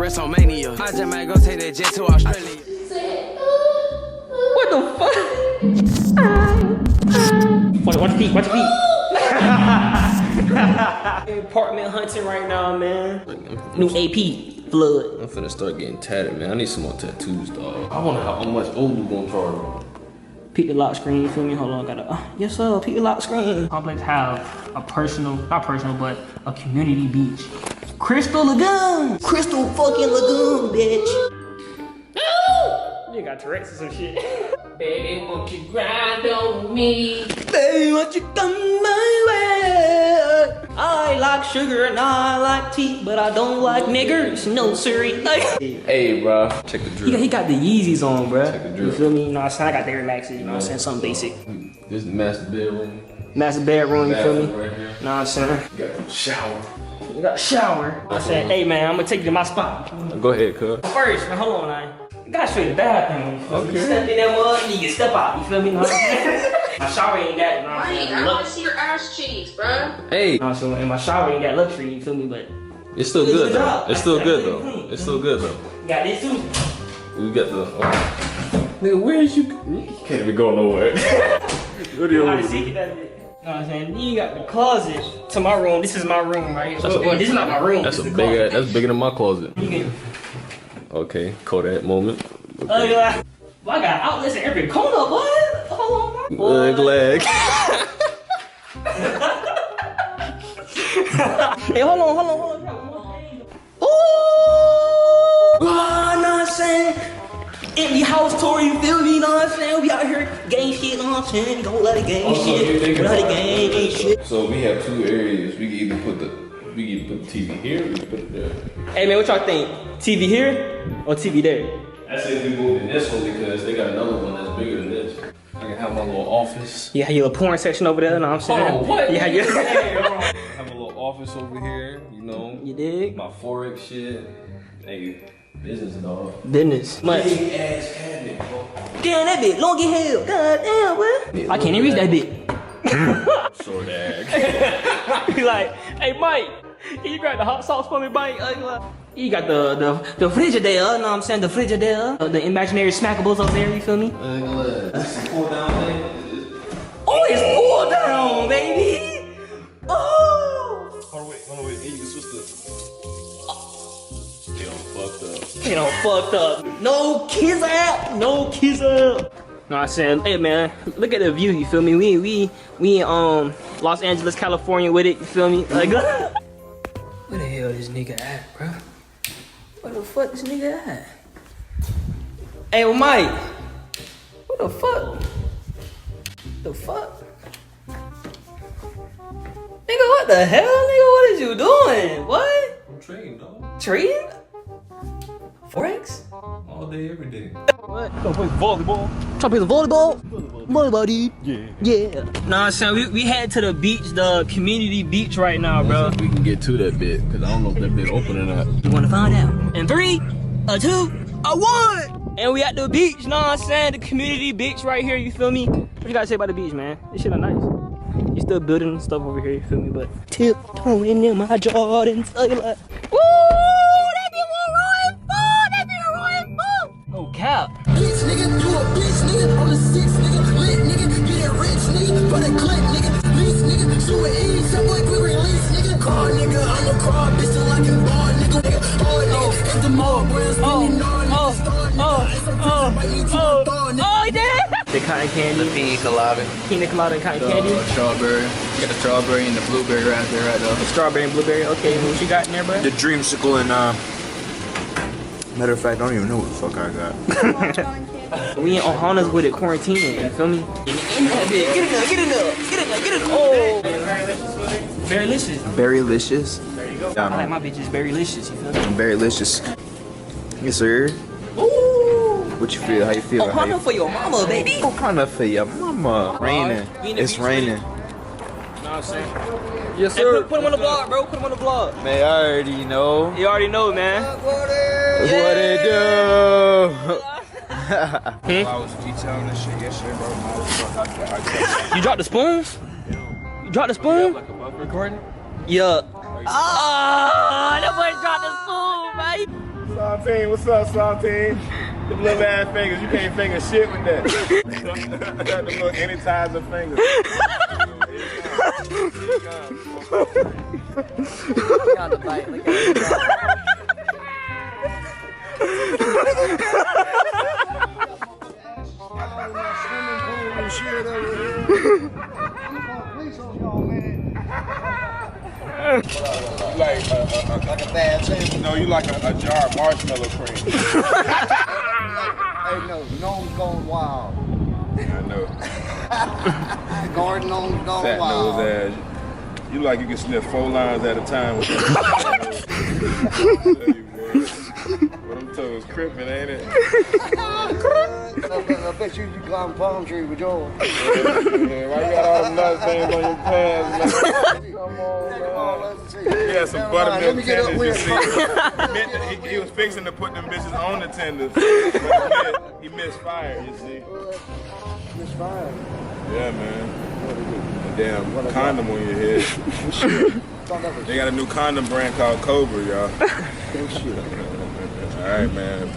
WrestleMania. I just might go take that jet to Australia. What the fuck? Watch the feet, watch the feet. Apartment hunting right now, man. New AP, flood. I'm finna start getting tatted, man. I need some more tattoos, dog. I wonder how much old you gonna charge me. Peek the lock screen, you feel me? Hold on, gotta, yes sir, peek the lock screen. Complex have a personal, not personal, but a community beach. Crystal Lagoon! Crystal fucking Lagoon, bitch. You got Tourette's or some shit. Baby, won't you grind on me? Baby, won't you come my way? I like sugar and I like tea, but I don't like niggers. No, siree. Hey, bro. Check the drill. He got the Yeezys on, bro. Check the drill. You feel me? You know what I'm saying? I got the Air Maxes, you know what I'm saying? Something basic. This is the master bedroom. Master bedroom, you feel me? Right here. You know what I'm saying? You got a shower. You got a shower. I said, hey man, I'm gonna take you to my spot. Go ahead, cuz. First, man, hold on, man. You gotta show you the bathroom. Okay. You step in that mud, you can step out. You feel me? My shower ain't got, you know what I'm saying? I wanna see your ass cheeks, bro. Hey. So in my shower ain't got luxury, you feel me? But it's still good, though. It's still good, though. It's still good, though. Got this too. We got the. Nigga, where is you? You can't even go nowhere. What do you want? You know what I'm saying? Then you got the closet to my room. This is my room, right? Well, this is not my room. That's a big ass. That's bigger than my closet. Okay, Kodak moment. Okay. I got outlets in every corner, boy. Hold on, bro. Leg. Hey, hold on. Ooh! Oh, know what I'm saying? Empty house tour, you feel me? Know what I'm saying? We out here gang shit, know what I'm saying? Don't let it gang shit. Don't let it gang shit. So we have two areas. We can either put the TV here or we can put it there. Hey man, what y'all think? TV here or TV there? I say we move in this one because they got another one that's bigger than this. I can have my little office. Yeah, your little porn section over there, know what I'm saying? Oh, what? Yeah, have a little office over here, you know. You dig? My Forex shit. Hey, business, dog. Business. Big ass cabinet, bro. Damn, that bit long as hell. God damn, boy. I can't even reach that bit. Short ass. He like, hey Mike, can you grab the hot sauce for me, Mike? You got the Frigidaire, you know what I'm saying? The Frigidaire, the imaginary smackables over there, you feel me? This is pull down thing. Oh, it's pull down, baby! Oh! Hold on, wait. Hey, you can switch the. They done fucked up. They done fucked up. No kiss out! No kiss out! Know what I'm saying? Hey man, look at the view, you feel me? We in Los Angeles, California with it, you feel me? Like, where the hell this nigga at, bro? Where the fuck this nigga at? Hey, well, Mike. What the fuck? The fuck? Nigga, what the hell, nigga? What is you doing? What? I'm trading, dog. Trading? Forex? All day, every day. What? Trying to play volleyball? Trying to play the volleyball? Volleyball, dude. Yeah. Nah, son, we head to the beach, the community beach right now, bro. We can get to that bit, because I don't know if that bit open or not. You want to find out? In 3, 2, 1! And we at the beach, know what I'm saying? The community beach right here, you feel me? What you gotta say about the beach, man? This shit are nice. You still building stuff over here, you feel me? But tiptoeing in my Jordans, so you like, woo! That be more roaring fun! That be a roaring fun! No cap. Bitch nigga, you a bitch nigga, I'm a 6 nigga, lit nigga, get rich nigga, but a click nigga, lease nigga, super easy, some boy quick release nigga, car nigga, I'm a car bitch till I can bar nigga, hard nigga, it's the mall, brands, spinning on nigga, star nigga, Oh, he did? The cotton candy. The pina colada. Pina colada and cotton candy. Strawberry. Got the strawberry and the blueberry right there, right there. The strawberry and blueberry. Okay, what you got in there, bro? The dreamsicle and matter of fact, I don't even know what the fuck I got. We in Ohana's with it, quarantining. You feel me? Get in there. Oh. Berrylicious. Berrylicious. There you go. I like my bitches berrylicious. You feel me? Berrylicious. Yes, sir. What you feel? How you feel? Ohana for your mama, baby. Ohana for your mama. Raining. It's raining. Know what I'm saying? Yes, Hey, sir. put him on the vlog, bro. Put him on the vlog. Man, I already know. You already know, man. What it do? I was detailing this shit yesterday, bro. You dropped the spoons? You dropped the spoon? Like a buck recording? Yeah. Ah, that boy dropped the spoon, man. Saltine, what's up, Saltine? The little ass fingers, you can't finger shit with that. Got the little anytizer fingers. Got the bite. Look at it. Like a bad thing. No, you like a jar of marshmallow cream. Hey, no, gnomes gone wild. I know. Garden gnomes gone Fat wild. nose ass. You like you can sniff 4 lines at a time with that. But them toes crippin', ain't it? I bet you climb palm tree with yours. Yeah, why you got all them nut stains on your pants, man? Come on, man. He had some buttermilk tenders, you see. He was fixing to put them bitches on the tenders. But he misfired, you see. Misfired? Yeah, man. A damn condom on your head. They got a new condom brand called Cobra, y'all. All right, man.